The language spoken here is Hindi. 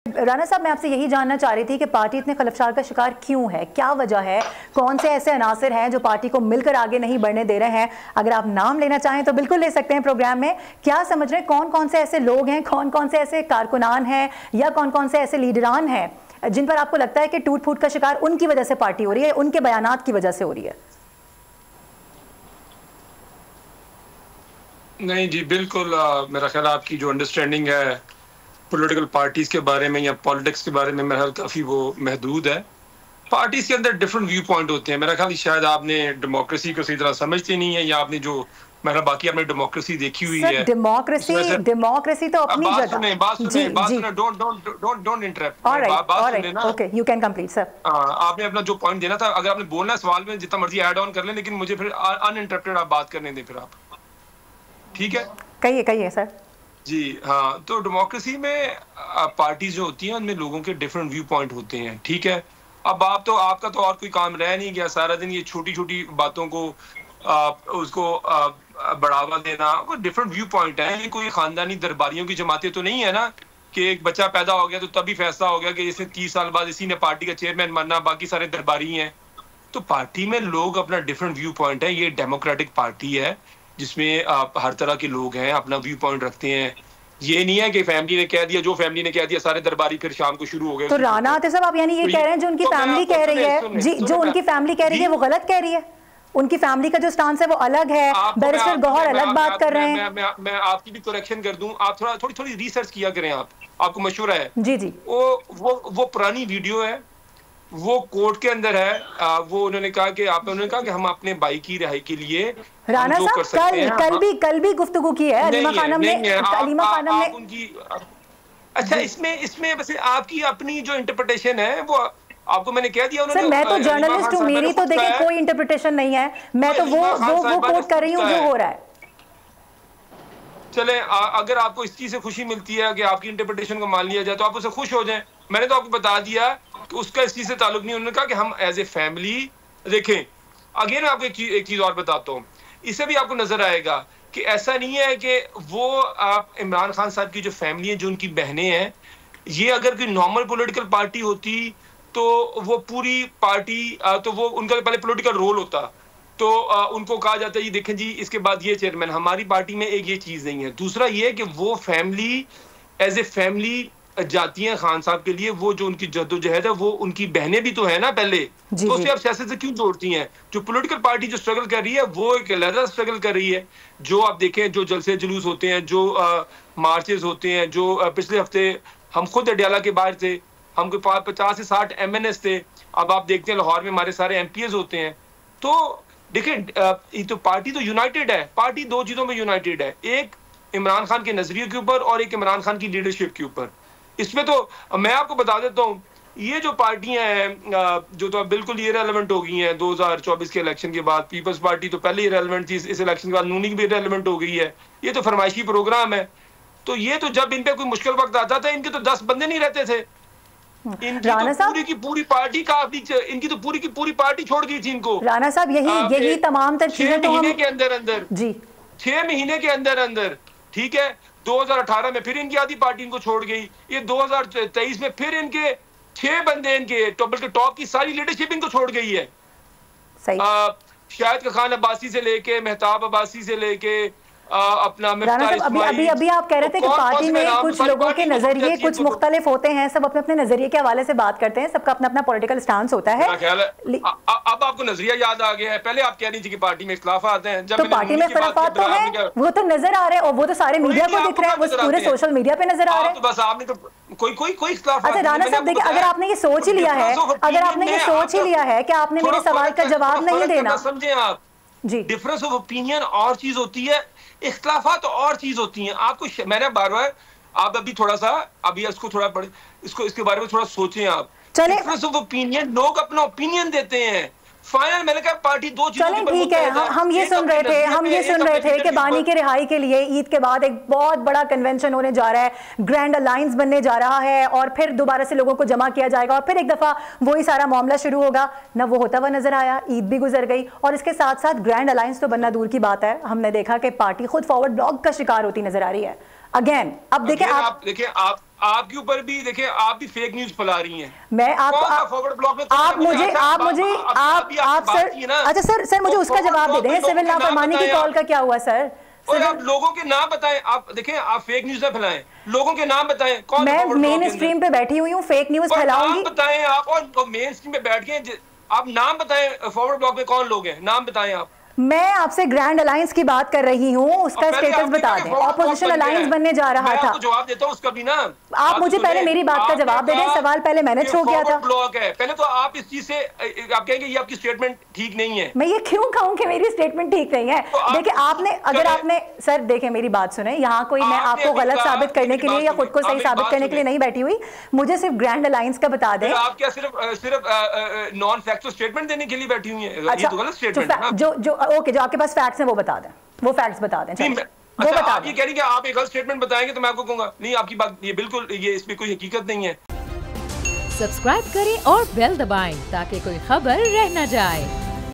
राना साहब, मैं आपसे यही जानना चाह रही थी कि पार्टी इतने खलफशार का शिकार क्यों है, क्या वजह है, कौन से ऐसे अनासर हैं जो पार्टी को मिलकर आगे नहीं बढ़ने दे रहे हैं? अगर आप नाम लेना चाहें तो बिल्कुल ले सकते हैं प्रोग्राम में। क्या समझ रहे हैं कौन कौन से ऐसे लोग हैं, कौन कौन से ऐसे कारकुनान हैं या कौन कौन से ऐसे लीडरान हैं जिन पर आपको लगता है कि टूट फूट का शिकार उनकी वजह से पार्टी हो रही है, उनके बयानात की वजह से हो रही है? नहीं जी, बिल्कुल मेरा ख्याल आपकी जो अंडरस्टैंडिंग है पॉलिटिकल पार्टीज के बारे में या पॉलिटिक्स के बारे में मेरा ख्याल काफ़ी वो महदूद है। पार्टीज के अंदर डिफरेंट व्यू पॉइंट होते हैं। मेरा ख्याल शायद आपने डेमोक्रेसी को सही तरह समझते नहीं है, या आपने जो मेरा बाकी आपने डेमोक्रेसी देखी हुई है। डेमोक्रेसी तो अपनी जगह। बात सुने, डोंट इंटरप्ट। बात सुने ना। Okay, you can complete sir. आपने अपना जो पॉइंट देना था, अगर आपने बोलना है सवाल में जितना मर्जी ऐड ऑन कर लें, लेकिन मुझे फिर अनइंटरप्टेड आप बात करने दें फिर आप। ठीक है, कहिए सर जी। हाँ, तो डेमोक्रेसी में पार्टीज जो होती हैं उनमें लोगों के डिफरेंट व्यू पॉइंट होते हैं। ठीक है, अब आपका तो और कोई काम रह नहीं गया, सारा दिन ये छोटी छोटी बातों को उसको बढ़ावा देना। वो डिफरेंट व्यू पॉइंट है। ये कोई खानदानी दरबारियों की जमातें तो नहीं है ना कि एक बच्चा पैदा हो गया तो तभी फैसला हो गया कि इसने 30 साल बाद इसी ने पार्टी का चेयरमैन बनना, बाकी सारे दरबारी हैं। तो पार्टी में लोग अपना डिफरेंट व्यू पॉइंट है। ये डेमोक्रेटिक पार्टी है जिसमें हर तरह के लोग हैं, अपना व्यू पॉइंट रखते हैं। ये नहीं है कि फैमिली ने कह दिया, जो फैमिली ने कह दिया सारे दरबारी फिर शाम को शुरू हो गए। तो राना आतिफ साहब, आप यानी ये कह रहे हैं जो उनकी फैमिली कह रही है, जी, जो उनकी फैमिली कह रही है वो गलत कह रही है? उनकी फैमिली का जो स्टांस है वो अलग है, बैरिस्टर गौहर अलग बात कर रहे हैं। मैं आपकी भी करेक्शन कर दूं, आप थोड़ी रिसर्च किया करें। आपको मशवरा है। जी। वो पुरानी वीडियो है, वो कोर्ट के अंदर है। वो उन्होंने कहा कि हम अपने भाई की रिहाई के लिए राना साहब कल भी गुफ्तगू की है अलीमा खानम ने उनकी। अच्छा, इसमें वैसे आपकी अपनी जो इंटरप्रिटेशन है वो आपको मैंने कह दिया। सर, मैं तो जर्नलिस्ट हूँ, मेरी तो देखिए कोई इंटरप्रिटेशन नहीं है, मैं तो वो कोट कर रही हूँ जो हो रहा है। चले, अगर आपको इस चीज से खुशी मिलती है कि आपकी इंटरप्रिटेशन को मान लिया जाए तो आप उससे खुश हो जाएं। मैंने तो आपको बता दिया कि उसका इस चीज से ताल्लुक नहीं। उन्होंने कहा कि हम एज ए फैमिली देखें। अगेन आपको एक चीज और बताता हूँ, इससे भी आपको नजर आएगा कि ऐसा नहीं है कि वो इमरान खान साहब की जो फैमिली है, जो उनकी बहनें हैं, ये अगर कोई नॉर्मल पॉलिटिकल पार्टी होती तो वो पूरी पार्टी तो वो उनका पहले पॉलिटिकल रोल होता तो उनको कहा जाता है ये देखें जी इसके बाद ये चेयरमैन। हमारी पार्टी में एक ये चीज नहीं है। दूसरा ये कि वो फैमिली एज ए फैमिली जाती हैं खान साहब के लिए। वो जो उनकी जद्दोजहद है, वो उनकी बहनें भी तो है ना पहले, तो उसे आप सियासत से क्यों जोड़ती हैं? जो पॉलिटिकल पार्टी जो स्ट्रगल कर रही है वो एक अलग स्ट्रगल कर रही है। जो आप देखें, जो जलसे जुलूस होते हैं, जो मार्चेस होते हैं, जो पिछले हफ्ते हम खुद अडियाला के बाहर थे, हमको 50 से 60 MNS थे। अब आप देखते हैं लाहौर में हमारे सारे MPs होते हैं। तो देखिए, तो पार्टी तो यूनाइटेड है। पार्टी दो चीजों में यूनाइटेड है, एक इमरान खान के नजरिए के ऊपर और एक इमरान खान की लीडरशिप के ऊपर। इसमें तो मैं आपको बता देता हूँ, ये जो पार्टियां हैं जो तो बिल्कुल इररिलेवेंट हो गई हैं 2024 के इलेक्शन के बाद। पीपल्स पार्टी तो पहले इररिलेवेंट थी, इस इलेक्शन के बाद नूनी भी इररिलेवेंट हो गई है। ये तो फरमाइशी प्रोग्राम है। तो ये तो जब इन पे कोई मुश्किल वक्त आता था, इनके तो 10 बंदे नहीं रहते थे। राना साहब, पूरी की पूरी पार्टी का इनकी तो पूरी की पूरी पार्टी छोड़ गई थी इनको। राना साहब, यही तमाम तर चीजें तो महीने के अंदर जी 6 महीने के अंदर ठीक है। 2018 में फिर इनकी आधी पार्टी इनको छोड़ गई। ये 2023 में फिर इनके 6 बंदे, इनके टॉप की सारी लीडरशिप इनको छोड़ गई है। शाहिद खान अब्बासी से लेके मेहताब अब्बासी से लेके अपना अभी आप कह रहे थे कि पार्टी में कुछ लोगों के नजरिए कुछ मुख्तलिफ होते हैं, सब अपने अपने नजरिए के हवाले से बात करते हैं, सबका अपना अपना पॉलिटिकल स्टांस होता है। अब आपको नजरिया याद आ गया है। पहले आप कह रही थी कि पार्टी में इख्तिलाफात हैं, तो पार्टी में इख्तिलाफात तो है, वो तो नजर आ रहे हैं और वो तो सारे मीडिया को दिख रहे हैं, वो पूरे सोशल मीडिया पे नजर आ रहे हैं। बस आपने तो कोई अच्छा राना साहब, देखिए, अगर आपने ये सोच ही लिया है कि आपने मेरे सवाल का जवाब नहीं देना, समझे आप जी, डिफरेंस ऑफ ओपिनियन और चीज होती है, इख्तिलाफात और चीज होती हैं। आपको मैंने बार-बार आप अभी थोड़ा सा इसके बारे में थोड़ा सोचें आप। डिफरेंस ऑफ ओपिनियन, लोग अपना ओपिनियन देते हैं। फाइनल मैंने कहा पार्टी दो चीजों पर ठीक है। हम ये सुन रहे थे कि बानी की रिहाई के लिए ईद के बाद एक बहुत बड़ा कन्वेंशन होने जा रहा है, ग्रैंड अलायंस बनने जा रहा है और फिर दोबारा से लोगों को जमा किया जाएगा और फिर एक दफा वही सारा मामला शुरू होगा ना। वो होता हुआ नजर आया, ईद भी गुजर गई और इसके साथ साथ ग्रैंड अलायंस तो बनना दूर की बात है। हमने देखा कि पार्टी खुद फॉरवर्ड ब्लॉक का शिकार होती नजर आ रही है। अगेन अब देखिए आपके ऊपर भी देखें, आप भी फेक न्यूज फैला रही हैं। मैं फॉरवर्ड ब्लॉक में आप मुझे सर, अच्छा सर मुझे उसका जवाब दे दें, सिविल लापरवाही की कॉल का क्या हुआ सर? और आप लोगों के नाम बताएं, आप देखें, आप फेक न्यूज ना फैलाएं, लोगों के नाम बताएं। कौन? मैं मेन स्ट्रीम पे बैठी हुई हूँ, फेक न्यूज फैलाऊंगी? बताएं आप, और मेन स्ट्रीम पे बैठ के आप नाम बताएं, फॉरवर्ड ब्लॉक में कौन लोग हैं, नाम बताएं आप। मैं आपसे ग्रैंड अलायंस की बात कर रही हूँ, उसका स्टेटस बता दें। ऑपोजिशन अलायंस बनने जा रहा था। जवाब देता हूँ उसका भी ना। आप मुझे पहले मेरी बात का जवाब दे दें, सवाल पहले मैंने छो किया था। ब्लॉक है, पहले तो आप इस चीज से आप कहेंगे ये आपकी स्टेटमेंट ठीक नहीं है। मैं ये क्यों कहूँ कि मेरी स्टेटमेंट ठीक नहीं है? देखिए आपने, अगर आपने सर देखें मेरी बात सुने, यहाँ कोई मैं आपको गलत साबित करने के लिए या खुद को सही साबित करने के लिए नहीं बैठी हुई, मुझे सिर्फ ग्रैंड अलायंस का बता दें। आप क्या सिर्फ नॉन फैक्चुअल स्टेटमेंट देने के लिए बैठी हुई है? ये तो गलत स्टेटमेंट है। जो ओके, जो आपके पास फैक्ट्स हैं वो बता दें, वो फैक्ट्स बता दें। वो बता आप ये कह रही कि आप एक गलत स्टेटमेंट बताएंगे तो मैं आपको कहूंगा नहीं, आपकी बात ये बिल्कुल, ये इसमें कोई हकीकत नहीं है। सब्सक्राइब करें और बेल दबाएं ताकि कोई खबर रह न जाए।